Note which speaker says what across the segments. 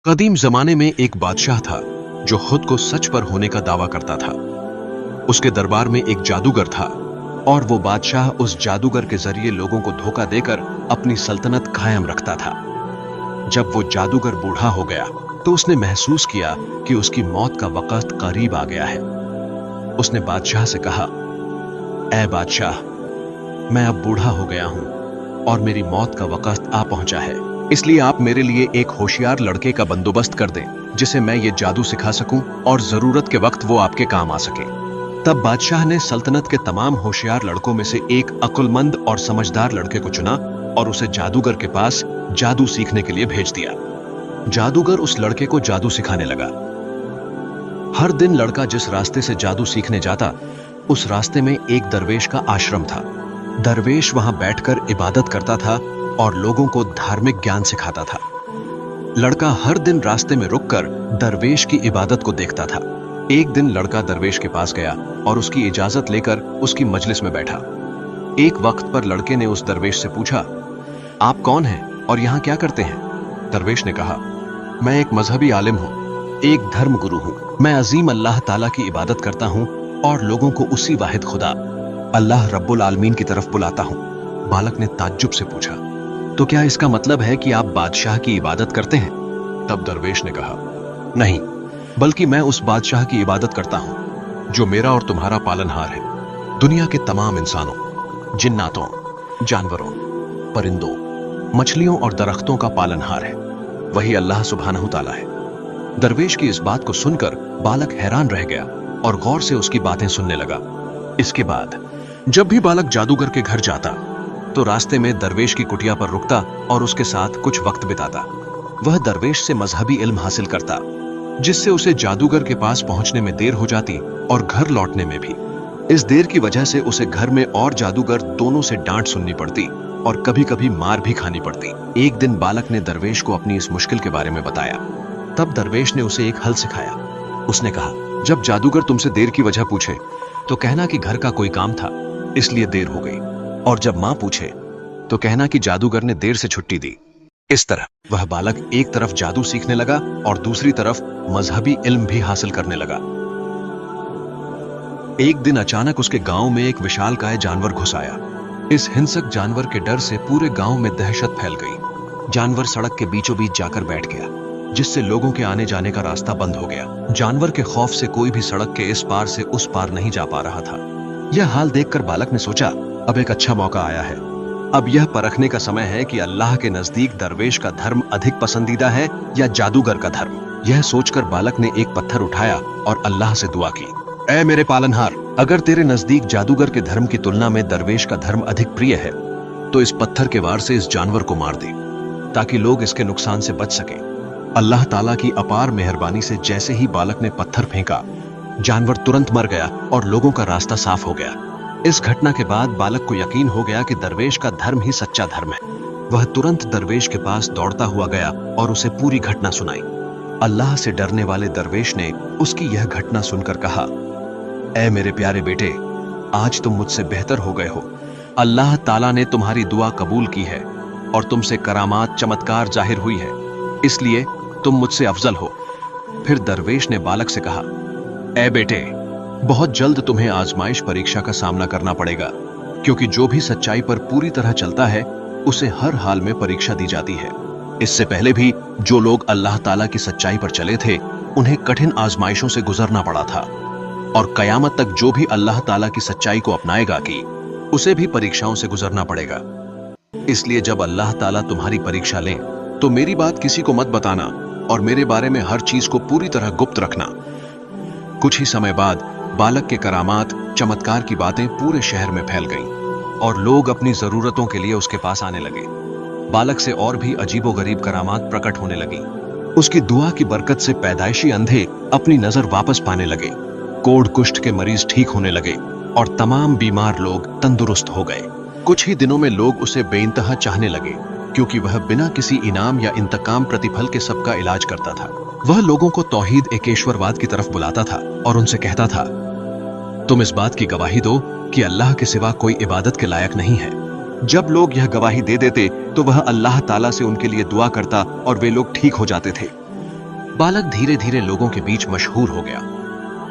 Speaker 1: कदीम जमाने में एक बादशाह था जो खुद को सच पर होने का दावा करता था। उसके दरबार में एक जादूगर था और वो बादशाह उस जादूगर के जरिए लोगों को धोखा देकर अपनी सल्तनत कायम रखता था। जब वो जादूगर बूढ़ा हो गया तो उसने महसूस किया कि उसकी मौत का वक्त करीब आ गया है। उसने बादशाह से कहा, ऐ बादशाह, मैं अब बूढ़ा हो गया हूं और मेरी मौत का वक्त आ पहुंचा है, इसलिए आप मेरे लिए एक होशियार लड़के का बंदोबस्त कर दें जिसे मैं ये जादू सिखा सकूं और जरूरत के वक्त वो आपके काम आ सके। तब बादशाह ने सल्तनत के तमाम होशियार लड़कों में से एक अक्लमंद और समझदार लड़के को चुना और उसे जादूगर के पास जादू सीखने के लिए भेज दिया। जादूगर उस लड़के को जादू सिखाने लगा। हर दिन लड़का जिस रास्ते से जादू सीखने जाता, उस रास्ते में एक दरवेश का आश्रम था। दरवेश वहां बैठकर इबादत करता था और लोगों को धार्मिक ज्ञान सिखाता था। लड़का हर दिन रास्ते में रुककर दरवेश की इबादत को देखता था। एक दिन लड़का दरवेश के पास गया और उसकी इजाजत लेकर उसकी मजलिस में बैठा। एक वक्त पर लड़के ने उस दरवेश से पूछा, आप कौन हैं और यहां क्या करते हैं? दरवेश ने कहा, मैं एक मजहबी आलिम हूं, एक धर्म गुरु हूं। मैं अजीम अल्लाह ताला की इबादत करता हूं और लोगों को उसी वाहिद खुदा अल्लाह रब्बुल आलमीन की तरफ बुलाता हूं। बालक ने ताज्जुब से पूछा, तो क्या इसका मतलब है कि आप बादशाह की इबादत करते हैं? तब दरवेश ने कहा, नहीं, बल्कि मैं उस बादशाह की इबादत करता हूं जो मेरा और तुम्हारा पालनहार है। दुनिया के तमाम इंसानों, जिन्नातों, जानवरों, परिंदों, मछलियों और दरख्तों का पालनहार है। वही अल्लाह सुब्हानहू ताला है। दरवेश की इस बात को सुनकर बालक हैरान रह गया और गौर से उसकी बातें सुनने लगा। इसके बाद जब भी बालक जादूगर के घर जाता तो रास्ते में दरवेश की कुटिया पर रुकता और उसके साथ कुछ वक्त बिताता। वह दरवेश से मजहबी इल्म हासिल करता, जिससे उसे जादूगर के पास पहुंचने में देर हो जाती और घर लौटने में भी। इस देर की वजह से उसे घर में और जादूगर दोनों से डांट सुननी पड़ती और कभी कभी मार भी खानी पड़ती। एक दिन बालक ने दरवेश को अपनी इस मुश्किल के बारे में बताया। तब दरवेश ने उसे एक हल सिखाया। उसने कहा, जब जादूगर तुमसे देर की वजह पूछे तो कहना कि घर का कोई काम था इसलिए देर हो गई, और जब मां पूछे तो कहना कि जादूगर ने देर से छुट्टी दी। इस तरह वह बालक एक तरफ जादू सीखने लगा और दूसरी तरफ मजहबी इल्म भी हासिल करने लगा। एक दिन अचानक उसके गांव में एक विशालकाय जानवर घुस आया। इस हिंसक जानवर के डर से पूरे गांव में दहशत फैल गई। जानवर सड़क के बीचों बीच जाकर बैठ गया, जिससे लोगों के आने जाने का रास्ता बंद हो गया। जानवर के खौफ से कोई भी सड़क के इस पार से उस पार नहीं जा पा रहा था। यह हाल देखकर बालक ने सोचा, अब एक अच्छा मौका आया है। अब यह परखने का समय है कि अल्लाह के नजदीक दरवेश का धर्म अधिक पसंदीदा है या जादूगर का धर्म। यह सोचकर बालक ने एक पत्थर उठाया और अल्लाह से दुआ की, ऐ मेरे पालनहार, अगर तेरे नजदीक जादूगर के धर्म की तुलना में दरवेश का धर्म अधिक प्रिय है तो इस पत्थर के वार से इस जानवर को मार दे ताकि लोग इसके नुकसान से बच सके। अल्लाह ताला की अपार मेहरबानी से जैसे ही बालक ने पत्थर फेंका, जानवर तुरंत मर गया और लोगों का रास्ता साफ हो गया। इस घटना के बाद बालक को यकीन हो गया कि दरवेश का धर्म ही सच्चा धर्म है। वह तुरंत दरवेश के पास दौड़ता हुआ गया और उसे पूरी घटना सुनाई। अल्लाह से डरने वाले दरवेश ने उसकी यह घटना सुनकर कहा, ऐ मेरे प्यारे बेटे, आज तुम मुझसे बेहतर हो गए हो। अल्लाह ताला ने तुम्हारी दुआ कबूल की है और तुमसे करामात चमत्कार जाहिर हुई है, इसलिए तुम मुझसे अफजल हो। फिर दरवेश ने बालक से कहा, ऐ बेटे, बहुत जल्द तुम्हें आजमाइश परीक्षा का सामना करना पड़ेगा, क्योंकि जो भी सच्चाई पर पूरी तरह चलता है उसे हर हाल में परीक्षा दी जाती है। इससे पहले भी जो लोग अल्लाह ताला की सच्चाई पर चले थे उन्हें कठिन आजमाइशों से गुजरना पड़ा था, और कयामत तक जो भी अल्लाह ताला की सच्चाई को अपनाएगा कि उसे भी परीक्षाओं से गुजरना पड़ेगा। इसलिए जब अल्लाह ताला तुम्हारी परीक्षा लें तो मेरी बात किसी को मत बताना और मेरे बारे में हर चीज को पूरी तरह गुप्त रखना। कुछ ही समय बाद बालक के करामात चमत्कार की बातें पूरे शहर में फैल गईं और लोग अपनी जरूरतों के लिए उसके पास आने लगे। बालक से और भी अजीबोगरीब करामात प्रकट होने लगी। उसकी दुआ की बरकत से पैदाइशी अंधे अपनी नजर वापस पाने लगे, कोढ़ कुष्ठ के मरीज ठीक होने लगे और तमाम बीमार लोग तंदुरुस्त हो गए। कुछ ही दिनों में लोग उसे बेइंतहा चाहने लगे, क्योंकि वह बिना किसी इनाम या इंतकाम प्रतिफल के सबका इलाज करता था। वह लोगों को तौहीद एकेश्वरवाद की तरफ बुलाता था और उनसे कहता था, तुम इस बात की गवाही दो कि अल्लाह के सिवा कोई इबादत के लायक नहीं है। जब लोग यह गवाही दे देते तो वह अल्लाह ताला से उनके लिए दुआ करता और वे लोग ठीक हो जाते थे। बालक धीरे धीरे लोगों के बीच मशहूर हो गया।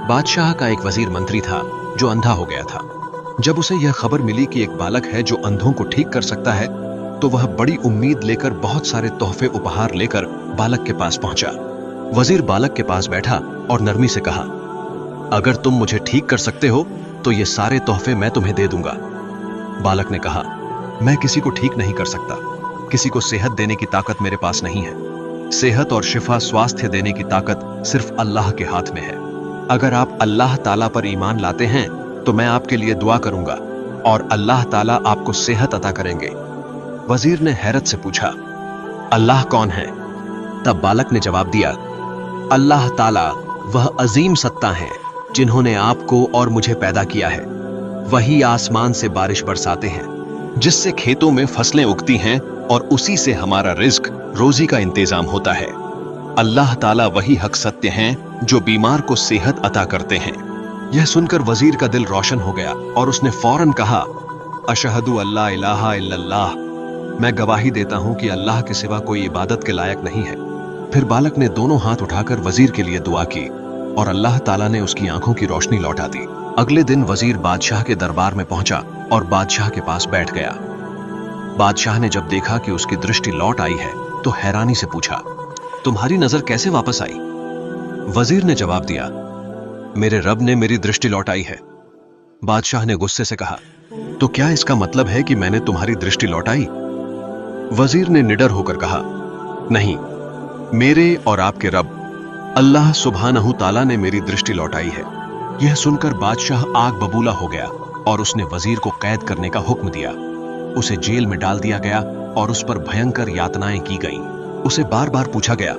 Speaker 1: बादशाह का एक वजीर मंत्री था जो अंधा हो गया था। जब उसे यह खबर मिली कि एक बालक है जो अंधों को ठीक कर सकता है, तो वह बड़ी उम्मीद लेकर बहुत सारे तोहफे उपहार लेकर बालक के पास पहुंचा। वजीर बालक के पास बैठा और नरमी से कहा, अगर तुम मुझे ठीक कर सकते हो तो ये सारे तोहफे मैं तुम्हें दे दूंगा। बालक ने कहा, मैं किसी को ठीक नहीं कर सकता। किसी को सेहत देने की ताकत मेरे पास नहीं है। सेहत और शिफा, स्वास्थ्य देने की ताकत सिर्फ अल्लाह के हाथ में है। अगर आप अल्लाह ताला पर ईमान लाते हैं तो मैं आपके लिए दुआ करूंगा और अल्लाह ताला आपको सेहत अता करेंगे। वजीर ने हैरत से पूछा, अल्लाह कौन है? तब बालक ने जवाब दिया, अल्लाह ताला वह अजीम सत्ता है जिन्होंने आपको और मुझे पैदा किया है। वही आसमान से बारिश बरसाते हैं जिससे खेतों में फसलें उगती हैं और उसी से हमारा रिज्क, रोजी का इंतजाम होता है। अल्लाह ताला वही हक सत्य हैं जो बीमार को सेहत अता करते हैं। यह सुनकर वजीर का दिल रोशन हो गया और उसने फौरन कहा, अशहदु अल्ला इलाहा इल्लल्लाह, मैं गवाही देता हूं कि अल्लाह के सिवा कोई इबादत के लायक नहीं है। फिर बालक ने दोनों हाथ उठाकर वजीर के लिए दुआ की और अल्लाह ताला ने उसकी आंखों की रोशनी लौटा दी। अगले दिन वजीर बादशाह के दरबार में पहुंचा और बादशाह के पास बैठ गया। बादशाह ने जब देखा कि उसकी दृष्टि लौट आई है तो हैरानी से पूछा, तुम्हारी नजर कैसे वापस आई? वजीर ने जवाब दिया, मेरे रब ने मेरी दृष्टि लौटाई है। बादशाह ने गुस्से से कहा, तो क्या इसका मतलब है कि मैंने तुम्हारी दृष्टि लौटाई? वजीर ने निडर होकर कहा, नहीं, मेरे और आपके रब अल्लाह सुब्हानहू ताला ने मेरी दृष्टि लौटाई है। यह सुनकर बादशाह आग बबूला हो गया और उसने वजीर को कैद करने का हुक्म दिया। उसे जेल में डाल दिया गया और उस पर भयंकर यातनाएं की गईं। उसे बार बार पूछा गया,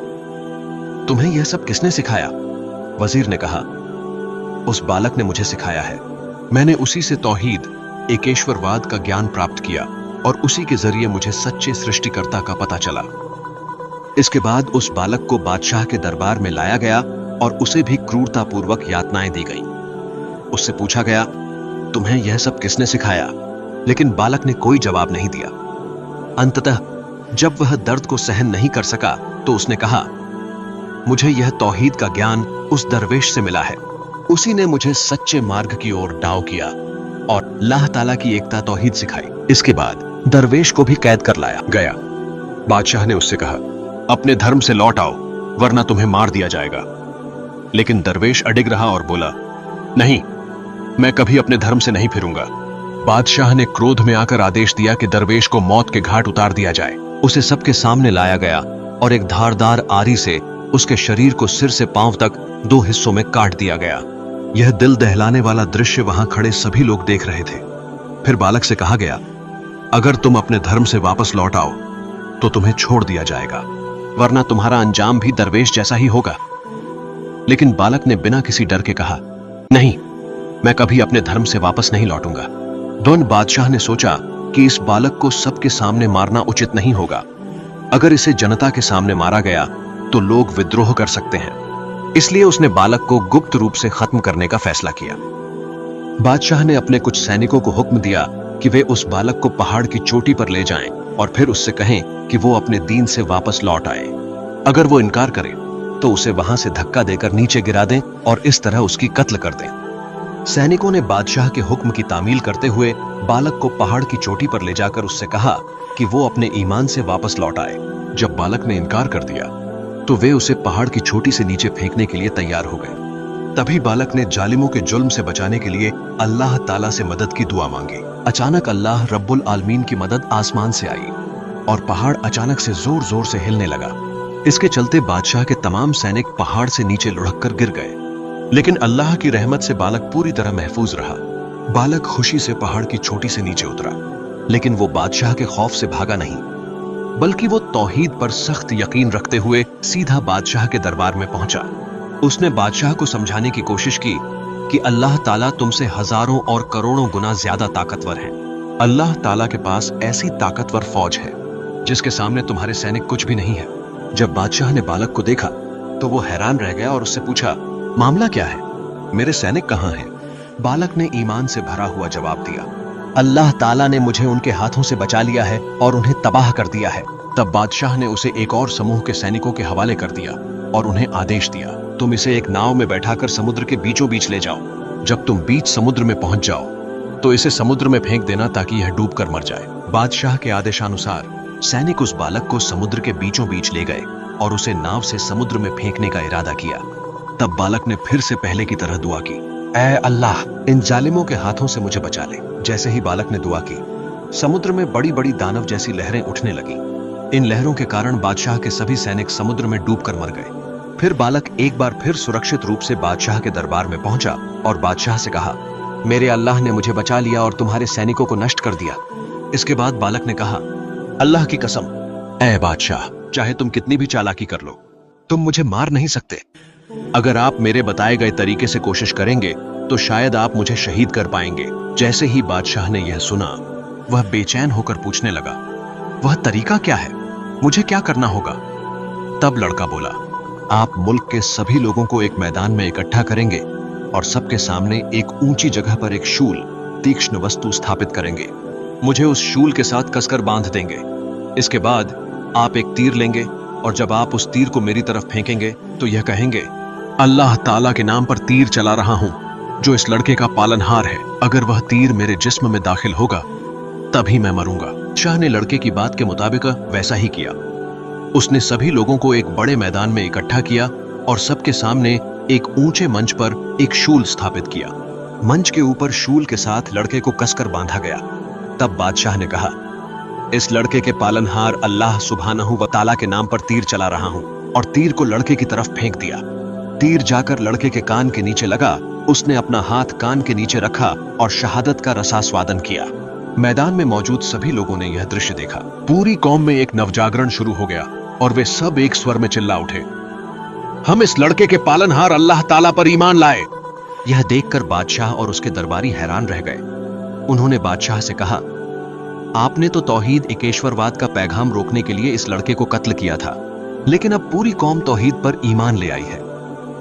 Speaker 1: तुम्हें यह सब किसने सिखाया? वजीर ने कहा, उस बालक ने मुझे सिखाया है। मैंने उसी से तौहीद, एकेश्वरवाद का ज्ञान प्राप्त किया और उसी के जरिए मुझे सच्चे सृष्टिकर्ता का पता चला। इसके बाद उस बालक को बादशाह के दरबार में लाया गया और उसे भी क्रूरतापूर्वक यातनाएं दी गईं। उससे पूछा गया, तुम्हें यह सब किसने सिखाया? लेकिन बालक ने कोई जवाब नहीं दिया। अंततः जब वह दर्द को सहन नहीं कर सका तो उसने कहा, मुझे यह तौहीद का ज्ञान उस दरवेश से मिला है। उसी ने मुझे सच्चे मार्ग की ओर दाव किया और अल्लाह ताला की एकता तौहीद सिखाई। इसके बाद दरवेश को भी कैद कर लाया गया। बादशाह ने उससे कहा, अपने धर्म से लौट आओ वरना तुम्हें मार दिया जाएगा। लेकिन दरवेश अडिग रहा और बोला, नहीं, मैं कभी अपने धर्म से नहीं फिरूंगा। बादशाह ने क्रोध में आकर आदेश दिया कि दरवेश को मौत के घाट उतार दिया जाए। उसे सबके सामने लाया गया और एक धारदार आरी से उसके शरीर को सिर से पांव तक 2 हिस्सों में काट दिया गया। यह दिल दहलाने वाला दृश्य वहां खड़े सभी लोग देख रहे थे। फिर बालक से कहा गया, अगर तुम अपने धर्म से वापस लौट आओ तो तुम्हें छोड़ दिया जाएगा, वरना तुम्हारा अंजाम भी दरवेश जैसा ही होगा। लेकिन बालक ने बिना किसी डर के कहा, नहीं, मैं कभी अपने धर्म से वापस नहीं लौटूंगा। दोन बादशाह ने सोचा कि इस बालक को सबके सामने मारना उचित नहीं होगा। अगर इसे जनता के सामने मारा गया तो लोग विद्रोह कर सकते हैं। इसलिए उसने बालक को गुप्त रूप से खत्म करने का फैसला किया। बादशाह ने अपने कुछ सैनिकों को हुक्म दिया कि वे उस बालक को पहाड़ की चोटी पर ले जाएं और फिर उससे कहें कि वो अपने दीन से वापस लौट आए। अगर वो इनकार करे तो उसे वहां से धक्का देकर नीचे गिरा दें और इस तरह उसकी कत्ल कर दें। सैनिकों ने बादशाह के हुक्म की तामील करते हुए बालक को पहाड़ की चोटी पर ले जाकर उससे कहा कि वो अपने ईमान से वापस लौट आए। जब बालक ने इनकार कर दिया तो वे उसे पहाड़ की चोटी से नीचे फेंकने के लिए तैयार हो गए। तभी बालक ने जालिमों के जुल्म से बचाने के लिए अल्लाह ताला से मदद की दुआ मांगी। अचानक अल्लाह रब्बुल आलमीन की मदद आसमान से आई और पहाड़ अचानक से जोर जोर से हिलने लगा। इसके चलते बादशाह के तमाम सैनिक पहाड़ से नीचे लुढ़क कर गिर गए। लेकिन अल्लाह की रहमत से बालक पूरी तरह महफूज रहा। बालक खुशी से पहाड़ की चोटी से नीचे उतरा, लेकिन वो बादशाह के खौफ से भागा नहीं, बल्कि वो तौहीद पर सख्त यकीन रखते हुए सीधा बादशाह के दरबार में पहुंचा। उसने बादशाह को समझाने की कोशिश की कि अल्लाह ताला तुमसे हजारों और करोड़ों गुना ज्यादा ताकतवर है। अल्लाह ताला के पास ऐसी ताकतवर फौज है जिसके सामने तुम्हारे सैनिक कुछ भी नहीं है। जब बादशाह ने बालक को देखा तो वो हैरान रह गया और उससे पूछा, मामला क्या है? मेरे सैनिक कहां हैं? बालक ने ईमान से भरा हुआ जवाब दिया, अल्लाह ताला ने मुझे उनके हाथों से बचा लिया है और उन्हें तबाह कर दिया है। तब बादशाह ने उसे एक और समूह के सैनिकों के हवाले कर दिया और उन्हें आदेश दिया, तुम इसे एक नाव में बैठाकर समुद्र के बीचों बीच ले जाओ। जब तुम बीच समुद्र में पहुंच जाओ तो इसे समुद्र में फेंक देना ताकि यह डूबकर मर जाए। बादशाह के आदेशानुसार सैनिक उस बालक को समुद्र के बीचों बीच ले गए और उसे नाव से समुद्र में फेंकने का इरादा किया। तब बालक ने फिर से पहले की तरह दुआ की, ऐ अल्लाह, इन जालिमों के हाथों से मुझे बचा ले। जैसे ही बालक ने दुआ की, समुद्र में बड़ी बड़ी दानव जैसी लहरें उठने लगी। इन लहरों के कारण बादशाह के सभी सैनिक समुद्र में डूबकर मर गए। फिर बालक एक बार फिर सुरक्षित रूप से बादशाह के दरबार में पहुंचा और बादशाह से कहा, मेरे अल्लाह ने मुझे बचा लिया और तुम्हारे सैनिकों को नष्ट कर दिया। इसके बाद बालक ने कहा, अल्लाह की कसम, ऐ बादशाह, चाहे तुम कितनी भी चालाकी कर लो, तुम मुझे मार नहीं सकते। अगर आप मेरे बताए गए तरीके से कोशिश करेंगे तो शायद आप मुझे शहीद कर पाएंगे। जैसे ही बादशाह ने यह सुना, वह बेचैन होकर पूछने लगा, वह तरीका क्या है, मुझे क्या करना होगा? तब लड़का बोला, आप मुल्क के सभी लोगों को एक मैदान में इकट्ठा करेंगे और सबके सामने एक ऊंची जगह पर एक शूल, तीक्ष्ण वस्तु स्थापित करेंगे। मुझे उस शूल के साथ कसकर बांध देंगे। इसके बाद आप एक तीर लेंगे और जब आप उस तीर को मेरी तरफ फेंकेंगे तो यह कहेंगे, अल्लाह ताला के नाम पर तीर चला रहा हूं जो इस लड़के का पालनहार है। अगर वह तीर मेरे जिस्म में दाखिल होगा तभी मैं मरूंगा। शाह ने लड़के की बात के मुताबिक वैसा ही किया। उसने सभी लोगों को एक बड़े मैदान में इकट्ठा किया और सबके सामने एक ऊंचे मंच पर एक शूल स्थापित किया। मंच के ऊपर शूल के साथ लड़के को कसकर बांधा गया। तब बादशाह ने कहा, इस लड़के के पालनहार अल्लाह सुब्हानहू व ताला के नाम पर तीर चला रहा हूं, और तीर को लड़के की तरफ फेंक दिया। तीर जाकर लड़के के कान के नीचे लगा। उसने अपना हाथ कान के नीचे रखा और शहादत का रसास्वादन किया। मैदान में मौजूद सभी लोगों ने यह दृश्य देखा। पूरी कौम में एक नवजागरण शुरू हो गया और वे सब एक स्वर में चिल्ला उठे, हम इस लड़के के पालनहार अल्लाह ताला पर ईमान लाए। यह देखकर बादशाह और उसके दरबारी हैरान रह गए। उन्होंने बादशाह से कहा, आपने तो तौहीद एकेश्वरवाद का पैगाम रोकने के लिए इस लड़के को कत्ल किया था, लेकिन अब पूरी कौम तौहीद पर ईमान ले आई है।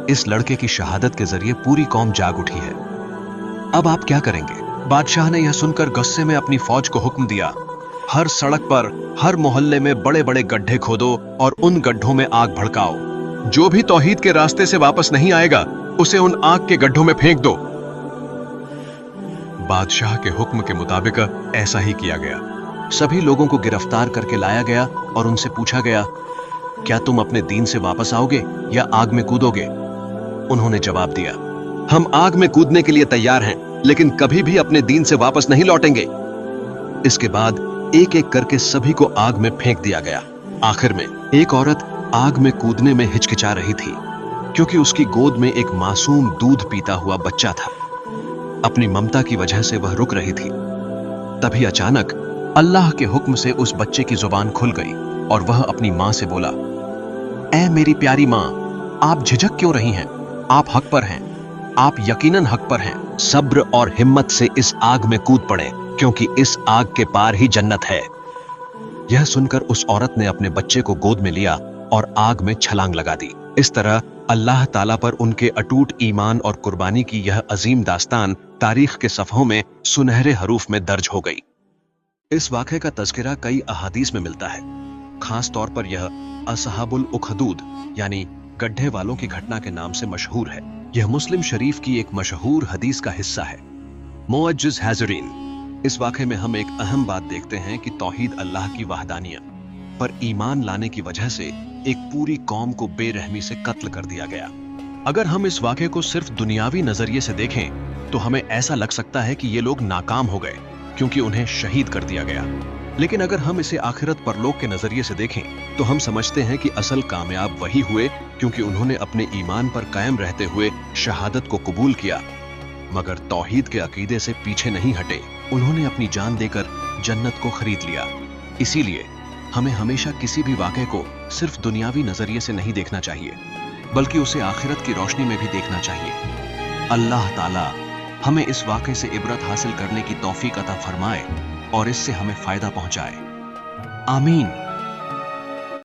Speaker 1: इस लड़के की शहादत के जरिए पूरी कौम जाग उठी है। अब आप क्या करेंगे? बादशाह ने यह सुनकर गुस्से में अपनी फौज को हुक्म दिया, हर सड़क पर, हर मोहल्ले में बड़े बड़े गड्ढे खोदो और उन गड्ढों में आग भड़काओ। जो भी तौहीद के रास्ते से वापस नहीं आएगा उसे उन आग के गड्ढों में फेंक दो। बादशाह के हुक्म के मुताबिक ऐसा ही किया गया। सभी लोगों को गिरफ्तार करके लाया गया और उनसे पूछा गया, क्या तुम अपने दीन से वापस आओगे या आग में कूदोगे? उन्होंने जवाब दिया, हम आग में कूदने के लिए तैयार हैं, लेकिन कभी भी अपने दीन से वापस नहीं लौटेंगे। इसके बाद एक एक करके सभी को आग में फेंक दिया गया। आखिर में एक औरत आग में कूदने में हिचकिचा रही थी, क्योंकि उसकी गोद में एक मासूम दूध पीता हुआ बच्चा था। अपनी ममता की वजह से वह रुक रही थी। तभी अचानक अल्लाह के हुक्म से उस बच्चे की जुबान खुल गई और वह अपनी मां से बोला, ऐ मेरी प्यारी मां, आप झिझक क्यों रही हैं? आप हक पर हैं, आप यकीनन हक पर हैं। सब्र और हिम्मत से इस आग में कूद पड़े, क्योंकि इस आग के पार ही जन्नत है। यह सुनकर उस औरत ने अपने बच्चे को गोद में लिया और आग में छलांग लगा दी। इस तरह अल्लाह ताला पर उनके अटूट ईमान और कुर्बानी की यह अजीम दास्तान तारीख के सफ़हों में सुनहरे हरूफ में दर्ज हो गई। इस वाक़े का तज़किरा कई अहादीस में मिलता है। खास तौर पर यह असहाबुल उखदूद यानी गड्ढे वालों की घटना के नाम से मशहूर है। यह मुस्लिम शरीफ की एक मशहूर हदीस का हिस्सा है। मुअज्जिज़ हाज़रीन, इस वाक़े में हम एक अहम बात देखते हैं कि तौहीद अल्लाह की वहदानियत पर ईमान लाने की वजह से एक पूरी कौम को बेरहमी से कत्ल कर दिया गया। अगर हम इस वाक़े को सिर्फ दुनियावी नजरिए से देखें तो हमें ऐसा लग सकता है कि ये लोग नाकाम हो गए क्योंकि उन्हें शहीद कर दिया गया। लेकिन अगर हम इसे आखिरत परलोक के नजरिए से देखें तो हम समझते हैं कि असल कामयाब वही हुए क्योंकि उन्होंने अपने ईमान पर कायम रहते हुए शहादत को कबूल किया, मगर तौहीद के अकीदे से पीछे नहीं हटे। उन्होंने अपनी जान देकर जन्नत को खरीद लिया। इसीलिए हमें हमेशा किसी भी वाक़े को सिर्फ दुनियावी नजरिए से नहीं देखना चाहिए, बल्कि उसे आखिरत की रोशनी में भी देखना चाहिए। अल्लाह ताला हमें इस वाक़े से इबरत हासिल करने की तौफीक अता फरमाए और इससे हमें फायदा पहुंचाए। आमीन।